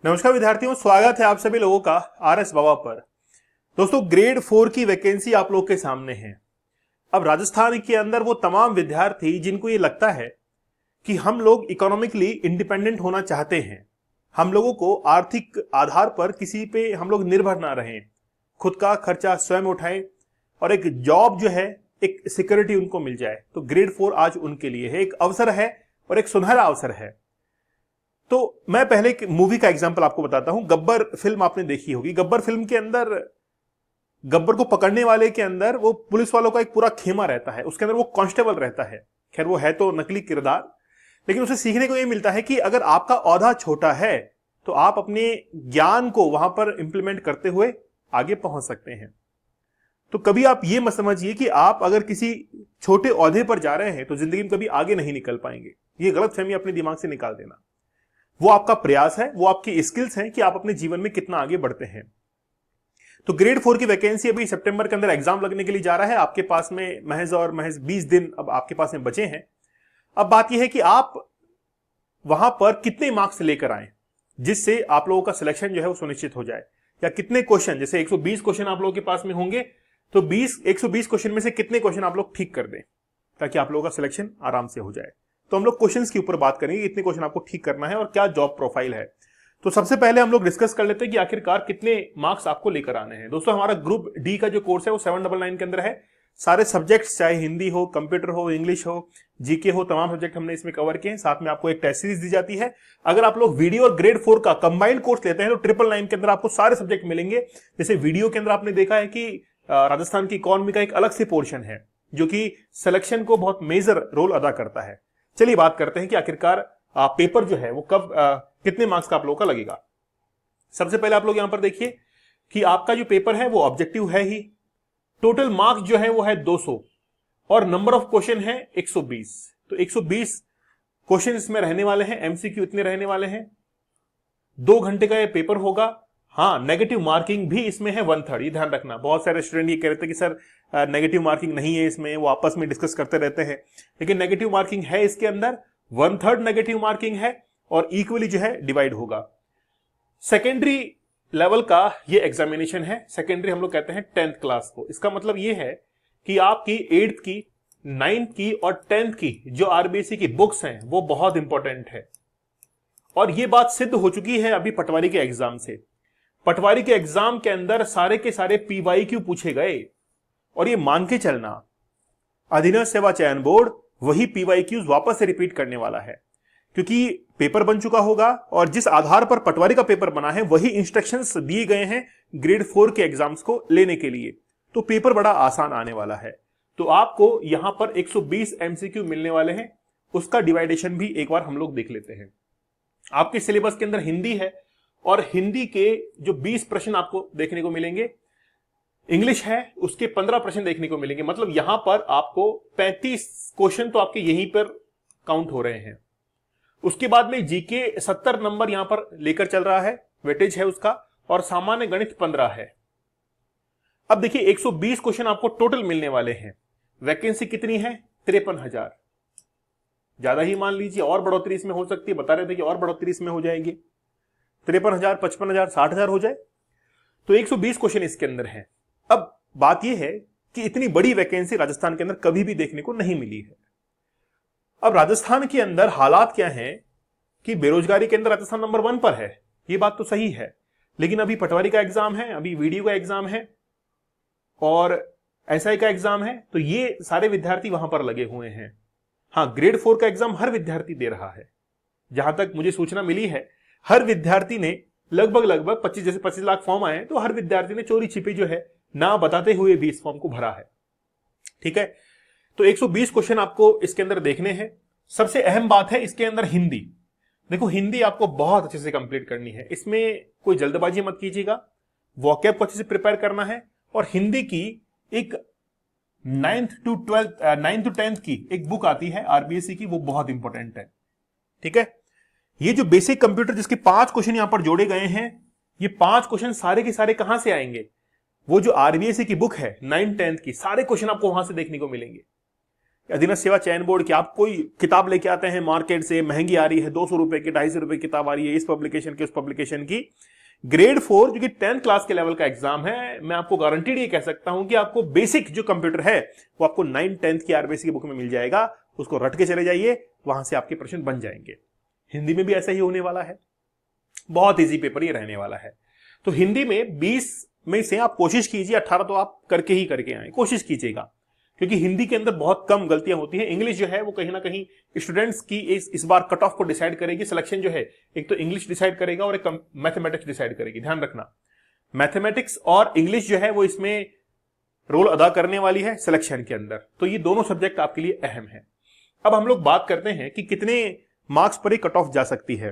नमस्कार विद्यार्थियों, स्वागत है आप सभी लोगों का आरएस बाबा पर। दोस्तों, ग्रेड 4 की वैकेंसी आप लोग के सामने है। अब राजस्थान के अंदर वो तमाम विद्यार्थी जिनको ये लगता है कि हम लोग इकोनॉमिकली इंडिपेंडेंट होना चाहते हैं, हम लोगों को आर्थिक आधार पर किसी पे हम लोग निर्भर ना रहें, खुद का खर्चा स्वयं उठाएं और एक जॉब जो है, एक सिक्योरिटी उनको मिल जाए, तो ग्रेड 4 आज उनके लिए है, एक अवसर है और एक सुनहरा अवसर है। तो मैं पहले एक मूवी का एग्जांपल आपको बताता हूं। गब्बर फिल्म आपने देखी होगी। गब्बर फिल्म के अंदर गब्बर को पकड़ने वाले के अंदर वो पुलिस वालों का एक पूरा खेमा रहता है, उसके अंदर वो कांस्टेबल रहता है। खैर वो है तो नकली किरदार, लेकिन उसे सीखने को ये मिलता है कि अगर आपका औहदा छोटा है तो आप अपने ज्ञान को वहां पर इंप्लीमेंट करते हुए आगे पहुंच सकते हैं। तो कभी आप ये मत समझिए कि आप अगर किसी छोटे औहदे पर जा रहे हैं तो जिंदगी में कभी आगे नहीं निकल पाएंगे। ये गलतफहमी अपने दिमाग से निकाल देना। वो आपका प्रयास है, वो आपकी स्किल्स हैं कि आप अपने जीवन में कितना आगे बढ़ते हैं। तो ग्रेड 4 की वैकेंसी अभी सितंबर के अंदर एग्जाम लगने के लिए जा रहा है। आपके पास में महज 20 दिन अब आपके पास में बचे हैं। अब बात यह है कि आप वहां पर कितने मार्क्स लेकर आए जिससे आप लोगों का सिलेक्शन जो है वो सुनिश्चित हो जाए, या कितने क्वेश्चन, जैसे 120 क्वेश्चन आप लोगों के पास में होंगे तो 120 क्वेश्चन में से कितने क्वेश्चन आप लोग ठीक कर दें ताकि आप लोगों का सिलेक्शन आराम से हो जाए। तो हम लोग क्वेश्चंस के ऊपर बात करेंगे, कितने क्वेश्चन आपको ठीक करना है और क्या जॉब प्रोफाइल है। तो सबसे पहले हम लोग डिस्कस कर लेते हैं कि आखिरकार कितने मार्क्स आपको लेकर आने हैं। दोस्तों, हमारा ग्रुप डी का जो कोर्स है वो 799 के अंदर है। सारे सब्जेक्ट्स, चाहे हिंदी हो, कंप्यूटर हो, इंग्लिश हो, जीके हो, तमाम सब्जेक्ट हमने इसमें कवर किए हैं। साथ में आपको एक टेस्ट सीरीज दी जाती है। अगर आप लोग वीडियो और ग्रेड 4 का कंबाइंड कोर्स लेते हैं तो 999 के अंदर आपको सारे सब्जेक्ट मिलेंगे। जैसे वीडियो के अंदर आपने देखा है कि राजस्थान की इकोनॉमी का एक अलग से पोर्शन है जो कि सिलेक्शन को बहुत मेजर रोल अदा करता है। चलिए बात करते हैं कि आखिरकार पेपर जो है वो कब कितने मार्क्स का आप लोगों का लगेगा। सबसे पहले आप लोग यहां पर देखिए कि आपका जो पेपर है वो ऑब्जेक्टिव है ही। टोटल मार्क्स जो है वो है 200 और नंबर ऑफ क्वेश्चन है 120। तो 120 क्वेश्चन इसमें रहने वाले हैं। एमसीक्यू इतने रहने वाले हैं। 2 घंटे का ये पेपर होगा। हाँ, नेगेटिव मार्किंग भी इसमें है 1/3। ये ध्यान रखना। बहुत सारे स्टूडेंट ये कह रहे थे कि सर नेगेटिव मार्किंग नहीं है इसमें, वो आपस में डिस्कस करते रहते हैं, लेकिन नेगेटिव मार्किंग है इसके अंदर। 1/3 नेगेटिव मार्किंग है और इक्वली जो है डिवाइड होगा। सेकेंडरी लेवल का ये एग्जामिनेशन है। सेकेंडरी हम लोग कहते हैं 10th क्लास को। इसका मतलब ये है कि आपकी 8th की, 9th की और 10th की जो आरबीएससी की बुक्स हैं वो बहुत इंपॉर्टेंट है। और ये बात सिद्ध हो चुकी है अभी पटवारी के एग्जाम से। पटवारी के एग्जाम के अंदर सारे के सारे पीवाईक्यू पूछे गए और ये मान के चलना, अधीनस्थ सेवा चयन बोर्ड वही पीवाईक्यूज वापस से रिपीट करने वाला है, क्योंकि पेपर बन चुका होगा और जिस आधार पर पटवारी का पेपर बना है वही इंस्ट्रक्शंस दिए गए हैं ग्रेड 4 के एग्जाम्स को लेने के लिए। तो पेपर बड़ा आसान आने वाला है। तो आपको यहां पर 120 एमसीक्यू मिलने वाले हैं। उसका डिवाइडेशन भी एक बार हम लोग देख लेते हैं। आपके सिलेबस के अंदर हिंदी है और हिंदी के जो 20 प्रश्न आपको देखने को मिलेंगे, इंग्लिश है उसके 15 प्रश्न देखने को मिलेंगे। मतलब यहां पर आपको 35 क्वेश्चन तो आपके यहीं पर काउंट हो रहे हैं। उसके बाद में जीके 70 नंबर यहां पर लेकर चल रहा है, वेटेज है उसका, और सामान्य गणित 15 है। अब देखिए 120 क्वेश्चन आपको टोटल मिलने वाले हैं। वैकेंसी कितनी है? 53,000। ज्यादा ही मान लीजिए, और बढ़ोतरी इसमें हो सकती है, बता रहे थे कि और बढ़ोतरी इसमें हो जाएगी। 53,000, 55,000, 60,000 हो जाए तो 120 क्वेश्चन इसके अंदर है। अब बात यह है कि इतनी बड़ी वैकेंसी राजस्थान के अंदर कभी भी देखने को नहीं मिली है। अब राजस्थान के अंदर हालात क्या हैं कि बेरोजगारी के अंदर राजस्थान नंबर 1 पर है, ये बात तो सही है, लेकिन अभी पटवारी का एग्जाम है, अभी वीडियो का एग्जाम है और एसआई का एग्जाम है, तो ये सारे विद्यार्थी वहां पर लगे हुए हैं। हाँ, ग्रेड 4 का एग्जाम हर विद्यार्थी दे रहा है। जहां तक मुझे सूचना मिली है, हर विद्यार्थी ने लगभग 25 लाख फॉर्म आए, तो हर विद्यार्थी ने चोरी छिपे जो है ना बताते हुए भी इस फॉर्म को भरा है। ठीक है, तो 120 क्वेश्चन आपको इसके अंदर देखने हैं। सबसे अहम बात है इसके अंदर हिंदी। देखो, हिंदी आपको बहुत अच्छे से कंप्लीट करनी है, इसमें कोई जल्दबाजी मत कीजिएगा। वोकैब को अच्छे से प्रिपेयर करना है और हिंदी की एक 9th to 10th की एक बुक आती है आरबीएससी की, वो बहुत इंपॉर्टेंट है। ठीक है, ये जो बेसिक कंप्यूटर जिसके 5 क्वेश्चन यहां पर जोड़े गए हैं, ये 5 क्वेश्चन सारे के सारे कहां से आएंगे? वो जो आरबीएससी की बुक है 9th 10th की, सारे क्वेश्चन आपको वहां से देखने को मिलेंगे। अधीनस्थ सेवा चयन बोर्ड की आप कोई किताब लेके आते हैं मार्केट से, महंगी आ रही है, 200 रुपए की, 250 रुपए की किताब आ रही है, इस पब्लिकेशन की उस पब्लिकेशन की। ग्रेड 4 जो कि 10th क्लास के लेवल का एग्जाम है, मैं आपको गारंटीड ये कह सकता हूं कि आपको बेसिक जो कंप्यूटर है वो आपको 9th 10th की आरबीएससी की बुक में मिल जाएगा। उसको रट के चले जाइए, वहां से आपके प्रश्न बन जाएंगे। हिंदी में भी ऐसा ही होने वाला है, बहुत इजी पेपर ये रहने वाला है। तो हिंदी में 20 में से आप कोशिश कीजिए 18 तो आप करके ही करके आए, कोशिश कीजिएगा, क्योंकि हिंदी के अंदर बहुत कम गलतियां होती हैं। इंग्लिश जो है वो कहीं ना कहीं स्टूडेंट्स की इस बार कट ऑफ को डिसाइड करेगी। सिलेक्शन जो है एक तो इंग्लिश डिसाइड करेगा और एक मैथमेटिक्स डिसाइड करेगी। ध्यान रखना, मैथमेटिक्स और इंग्लिश जो है वो इसमें रोल अदा करने वाली है सिलेक्शन के अंदर। तो ये दोनों सब्जेक्ट आपके लिए अहम है। अब हम लोग बात करते हैं कि कितने मार्क्स पर ही कट ऑफ जा सकती है।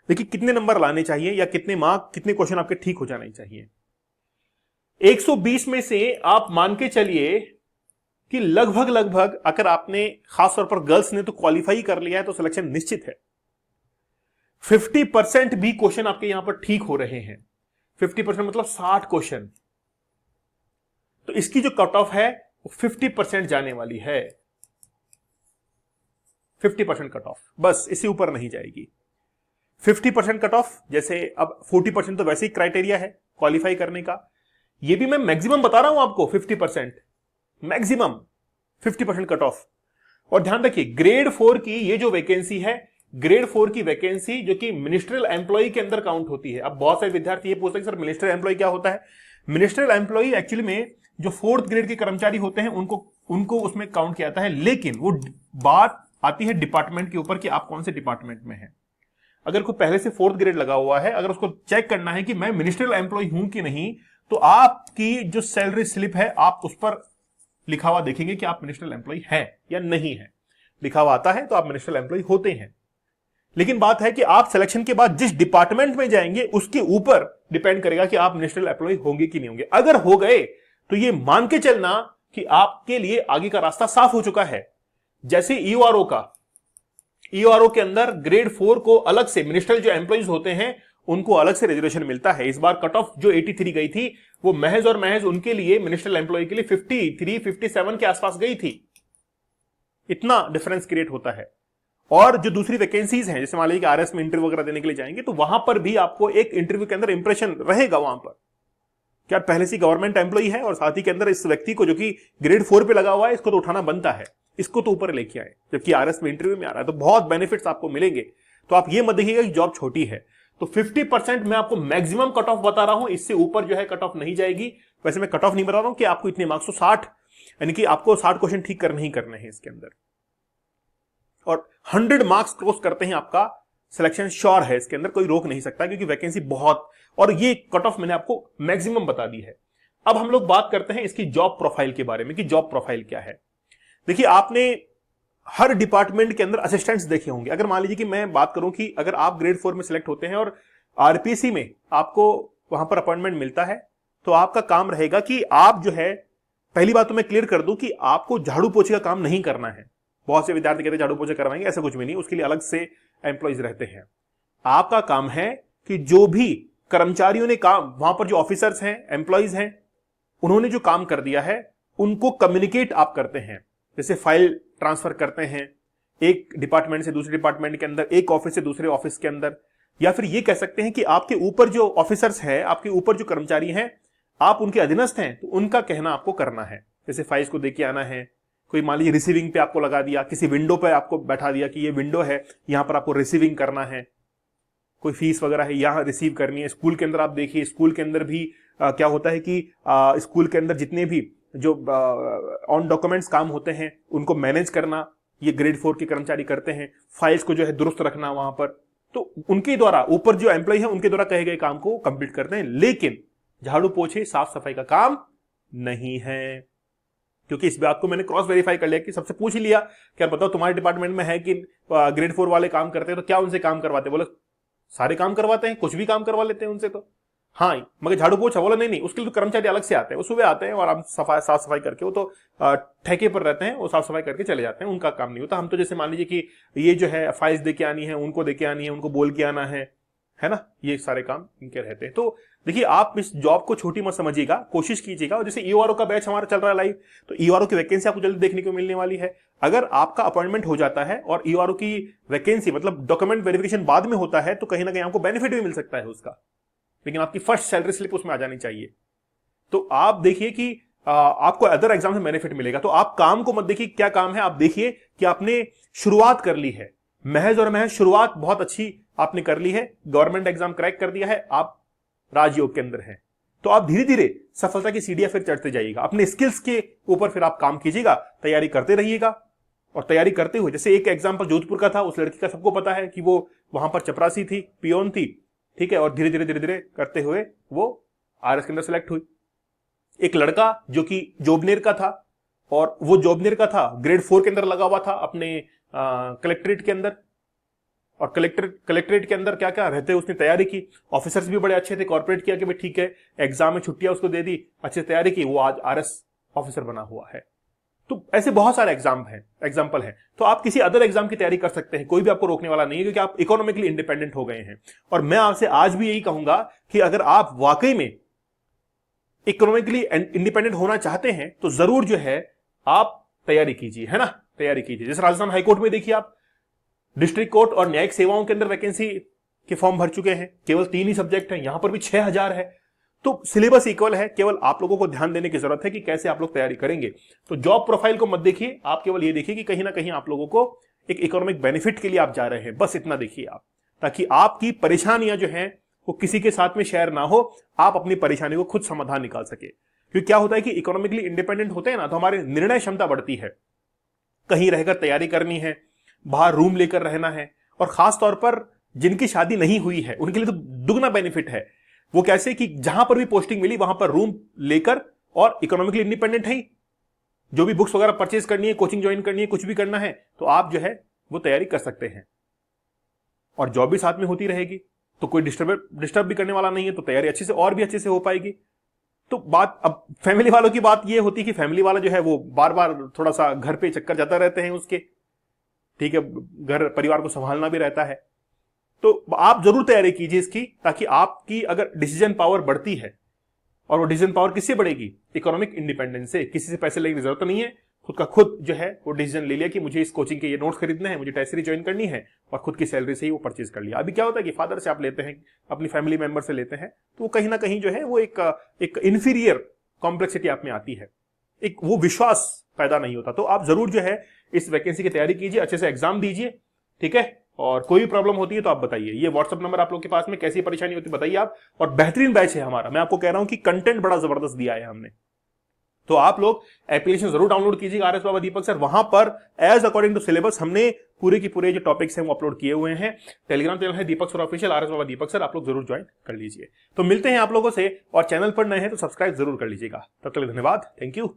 देखिए कितने नंबर लाने चाहिए या कितने मार्क, कितने क्वेश्चन आपके ठीक हो जाने चाहिए। 120 में से आप मान के चलिए कि लगभग अगर आपने, खासतौर पर गर्ल्स ने तो क्वालिफाई कर लिया है तो सिलेक्शन निश्चित है। 50% भी क्वेश्चन आपके यहां पर ठीक हो रहे हैं। 50% मतलब 60 क्वेश्चन, तो इसकी जो कट ऑफ है वो 50% जाने वाली है। 50% कट ऑफ, बस इससे ऊपर नहीं जाएगी। 50% कट ऑफ, जैसे अब 40% तो वैसे ही क्राइटेरिया है क्वालिफाई करने का, ये भी मैं मैक्सिमम बता रहा हूं आपको। 50% मैक्सिमम, 50% कट ऑफ। और ध्यान रखिए ग्रेड 4 की ये जो वैकेंसी है, ग्रेड 4 की वैकेंसी जो कि मिनिस्ट्रियल एम्प्लॉय के अंदर काउंट होती है। अब बहुत सारे विद्यार्थी ये पूछते हैं सर मिनिस्ट्रियल एम्प्लॉय क्या होता है। मिनिस्ट्रियल एम्प्लॉय एक्चुअली में जो 4th ग्रेड के कर्मचारी होते हैं उनको उसमें काउंट किया जाता है, लेकिन वो बात आती है डिपार्टमेंट के ऊपर कि आप कौन से डिपार्टमेंट में हैं। अगर कोई पहले से 4th ग्रेड लगा हुआ है, अगर उसको चेक करना है कि मैं मिनिस्ट्रियल एम्प्लॉय हूं कि नहीं, तो आपकी जो सैलरी स्लिप है आप उस पर लिखा हुआ देखेंगे कि आप मिनिस्ट्रियल एम्प्लॉय है या नहीं है। लिखा हुआ आता है तो आप मिनिस्ट्रियल एम्प्लॉय होते हैं। लेकिन बात है कि आप सिलेक्शन के बाद जिस डिपार्टमेंट में जाएंगे उसके ऊपर डिपेंड करेगा कि आप मिनिस्ट्रियल एम्प्लॉय होंगे कि नहीं होंगे। अगर हो गए तो ये मान के चलना कि आपके लिए आगे का रास्ता साफ हो चुका है। जैसे ईओआरओ का, ईओआरओ के अंदर ग्रेड 4 को अलग से, मिनिस्ट्रियल जो एम्प्लॉइज होते हैं उनको अलग से रिजर्वेशन मिलता है। इस बार कट ऑफ जो 83 गई थी वो महज और महज उनके लिए, मिनिस्ट्रियल एम्प्लॉय के लिए 53 57 के आसपास गई थी। इतना डिफरेंस क्रिएट होता है। और जो दूसरी वैकेंसीज हैं, जैसे मान लीजिए आरएस में इंटरव्यू वगैरह देने के लिए जाएंगे तो वहां पर भी आपको एक इंटरव्यू के अंदर इंप्रेशन रहेगा वहां पर क्या पहले से गवर्नमेंट एम्प्लॉय है, और साथ ही के अंदर इस व्यक्ति को जो कि ग्रेड 4 पे लगा हुआ है इसको तो उठाना बनता है, इसको तो ऊपर लेके आए, जबकि आरएस में इंटरव्यू में आ रहा है। तो बहुत बेनिफिट्स आपको मिलेंगे। तो आप ये मत देखिएगा कि जॉब छोटी है। तो 50% मैं आपको मैक्सिमम कट ऑफ बता रहा हूं, इससे ऊपर जो है कट ऑफ नहीं जाएगी। वैसे मैं कट ऑफ नहीं बता रहा हूं कि आपको इतने मार्क्स, तो 60 यानी कि आपको 60 क्वेश्चन ठीक करने ही करने हैं इसके अंदर, और 100 मार्क्स क्रॉस करते हैं आपका सिलेक्शन श्योर है। इसके अंदर कोई रोक नहीं सकता क्योंकि वैकेंसी बहुत, और ये कट ऑफ मैंने आपको मैक्सिमम बता दी है। अब हम लोग बात करते हैं इसकी जॉब प्रोफाइल के बारे में कि जॉब प्रोफाइल क्या है। देखिए आपने हर डिपार्टमेंट के अंदर असिस्टेंट्स देखे होंगे। अगर मान लीजिए कि मैं बात करूं कि अगर आप ग्रेड 4 में सिलेक्ट होते हैं और आरपीसी में आपको वहां पर अपॉइंटमेंट मिलता है, तो आपका काम रहेगा कि आप जो है, पहली बात तो मैं क्लियर कर दूं कि आपको झाड़ू पोछे का काम नहीं करना है। बहुत से विद्यार्थी कहते हैं झाड़ू पोछे करवाएंगे, ऐसा कुछ भी नहीं, उसके लिए अलग से एम्प्लॉइज रहते हैं। आपका काम है कि जो भी कर्मचारियों ने काम, वहां पर जो ऑफिसर्स हैं, एम्प्लॉइज हैं, उन्होंने जो काम कर दिया है उनको कम्युनिकेट आप करते हैं। जैसे फाइल ट्रांसफर करते हैं एक डिपार्टमेंट से दूसरे डिपार्टमेंट के अंदर, एक ऑफिस से दूसरे ऑफिस के अंदर, या फिर ये कह सकते हैं कि आपके ऊपर जो ऑफिसर्स हैं, आपके ऊपर जो कर्मचारी हैं, आप उनके अधीनस्थ हैं, तो उनका कहना आपको करना है। जैसे फाइल्स को देके आना है, कोई मान लीजिए रिसीविंग पे आपको लगा दिया, किसी विंडो पे आपको बैठा दिया कि ये विंडो है, यहां पर आपको रिसीविंग करना है, कोई फीस वगैरह है यहां रिसीव करनी है। स्कूल के अंदर आप देखिए, स्कूल के अंदर भी क्या होता है कि स्कूल के अंदर जितने भी जो ऑन डॉक्यूमेंट्स काम होते हैं उनको मैनेज करना ये ग्रेड 4 के कर्मचारी करते हैं। फाइल्स को जो है दुरुस्त रखना वहां पर, तो उनके द्वारा, ऊपर जो एम्प्लॉय है उनके द्वारा कहे गए काम को कंप्लीट करते हैं। लेकिन झाड़ू पोछे साफ सफाई का काम नहीं है, क्योंकि इस बात को मैंने क्रॉस वेरीफाई कर लिया कि सबसे पूछ ही लिया कि यार बताओ तुम्हारे डिपार्टमेंट में है कि ग्रेड 4 वाले काम करते हैं, तो क्या उनसे काम करवाते? बोले सारे काम करवाते हैं, कुछ भी काम करवा लेते हैं उनसे। तो हाँ, मगर झाड़ू पोछा? बोला नहीं, उसके लिए तो कर्मचारी अलग से आते हैं, वो सुबह आते हैं और हम साफ सफाई करके, वो तो ठेके पर रहते हैं, वो साफ सफाई करके चले जाते हैं, उनका काम नहीं होता। हम तो जैसे मान लीजिए कि ये जो है फाइल्स देके आनी है, उनको देके आनी है, उनको बोल के आना है, है ना, ये सारे काम इनके रहते हैं। तो देखिए, आप इस जॉब को छोटी मत समझिएगा, कोशिश कीजिएगा। और जैसे ईओआरओ का बैच हमारा चल रहा है लाइव, तो ईओआरओ की वैकेंसी आपको जल्दी देखने को मिलने वाली है। अगर आपका अपॉइंटमेंट हो जाता है और ईओआरओ की वैकेंसी मतलब डॉक्यूमेंट वेरिफिकेशन बाद में होता है, तो कहीं ना कहीं आपको बेनिफिट भी मिल सकता है उसका, लेकिन आपकी फर्स्ट सैलरी स्लिप उसमें आ जानी चाहिए। तो आप देखिए कि आपको अदर एग्जाम से बेनिफिट मिलेगा। तो आप काम को मत देखिए क्या काम है, आप देखिए कि आपने शुरुआत कर ली है, महज और महज शुरुआत बहुत अच्छी आपने कर ली है, गवर्नमेंट एग्जाम क्रैक कर दिया है, आप राजयोग के अंदर हैं। तो आप धीरे धीरे सफलता की सीढ़ियां फिर चढ़ते जाइएगा, अपने स्किल्स के ऊपर फिर आप काम कीजिएगा, तैयारी करते रहिएगा। और तैयारी करते हुए, जैसे एक एग्जाम्पल जोधपुर का था, उस लड़की का सबको पता है कि वो वहां पर चपरासी थी, पियोन थी, ठीक है, और धीरे धीरे करते हुए वो आरएस के अंदर सेलेक्ट हुई। एक लड़का जो कि जोबनेर का था, और वो जोबनेर का था, ग्रेड 4 के अंदर लगा हुआ था अपने कलेक्ट्रेट के अंदर, और कलेक्ट्रेट के अंदर क्या क्या रहते उसने तैयारी की, ऑफिसर्स भी बड़े अच्छे थे, कॉर्पोरेट किया कि भाई ठीक है, एग्जाम में छुट्टियां उसको दे दी, अच्छे से तैयारी की, वो आज आरएस ऑफिसर बना हुआ है। तो ऐसे बहुत सारे एग्जाम्पल हैं। तो आप किसी अदर एग्जाम की तैयारी कर सकते हैं, कोई भी आपको रोकने वाला नहीं है, क्योंकि आप इकोनॉमिकली इंडिपेंडेंट हो गए हैं। और मैं आपसे आज भी यही कहूंगा कि अगर आप वाकई में इकोनॉमिकली इंडिपेंडेंट होना चाहते हैं तो जरूर जो है आप तैयारी कीजिए, है ना, तैयारी कीजिए। जैसे राजस्थान हाईकोर्ट में देखिए, आप डिस्ट्रिक्ट कोर्ट और न्यायिक सेवाओं के अंदर वैकेंसी के फॉर्म भर चुके हैं, केवल 3 ही सब्जेक्ट हैं, यहां पर भी 6000 है। तो सिलेबस इक्वल है, केवल आप लोगों को ध्यान देने की जरूरत है कि कैसे आप लोग तैयारी करेंगे। तो जॉब प्रोफाइल को मत देखिए, आप केवल ये देखिए कि कहीं ना कहीं आप लोगों को एक इकोनॉमिक बेनिफिट के लिए आप जा रहे हैं, बस इतना देखिए आप, ताकि आपकी परेशानियां जो हैं वो किसी के साथ में शेयर ना हो, आप अपनी परेशानी को खुद समाधान निकाल सके। क्योंकि क्या होता है कि इकोनॉमिकली इंडिपेंडेंट होते हैं ना, तो हमारी निर्णय क्षमता बढ़ती है। कहीं रहकर तैयारी करनी है, बाहर रूम लेकर रहना है, और खास तौर पर जिनकी शादी नहीं हुई है उनके लिए तो दुगना बेनिफिट है। वो कैसे कि जहां पर भी पोस्टिंग मिली वहां पर रूम लेकर, और इकोनॉमिकली इंडिपेंडेंट है, जो भी बुक्स वगैरह परचेज करनी है, कोचिंग ज्वाइन करनी है, कुछ भी करना है, तो आप जो है वो तैयारी कर सकते हैं। और जॉब भी साथ में होती रहेगी, तो कोई डिस्टर्ब भी करने वाला नहीं है, तो तैयारी अच्छे से और भी अच्छे से हो पाएगी। तो बात अब फैमिली वालों की बात ये होती है कि फैमिली वाला जो है वो बार बार थोड़ा सा घर पे चक्कर जाता रहते हैं उसके, ठीक है, घर परिवार को संभालना भी रहता है। तो आप जरूर तैयारी कीजिए इसकी, ताकि आपकी अगर डिसीजन पावर बढ़ती है, और वो डिसीजन पावर किससे बढ़ेगी, इकोनॉमिक इंडिपेंडेंस से। किसी से पैसे लेने की जरूरत नहीं है, खुद का खुद जो है वो डिसीजन ले लिया कि मुझे इस कोचिंग के ये नोट्स खरीदने हैं, मुझे टेस्ट सीरीज ज्वाइन करनी है, और खुद की सैलरी से ही वो परचेज कर लिया। अभी क्या होता है कि फादर से आप लेते हैं, अपनी फैमिली मेंबर से लेते हैं, तो वो कहीं ना कहीं जो है वो एक इंफीरियर कॉम्प्लेक्सिटी आप में आती है, एक वो विश्वास पैदा नहीं होता। तो आप जरूर जो है इस वैकेंसी की तैयारी कीजिए, अच्छे से एग्जाम दीजिए, ठीक है। और कोई भी प्रॉब्लम होती है तो आप बताइए, ये व्हाट्सएप नंबर आप लोग के पास में, कैसी परेशानी होती है बताइए आप। और बेहतरीन बैच है हमारा, मैं आपको कह रहा हूं कि कंटेंट बड़ा जबरदस्त दिया है हमने। तो आप लोग एप्लीकेशन जरूर डाउनलोड कीजिएगा आरएस बाबा दीपक सर, वहां पर एज अकॉर्डिंग टू सिलेबस हमने पूरे की पूरे जो टॉपिक्स हैं वो अपलोड किए हुए हैं। टेलीग्राम चैनल है दीपक सर ऑफिशियल, आरएस बाबा दीपक सर, आप लोग जरूर ज्वाइन कर लीजिए। तो मिलते हैं आप लोगों से, और चैनल पर नए हैं तो सब्सक्राइब जरूर कर लीजिएगा। तब तक धन्यवाद, थैंक यू।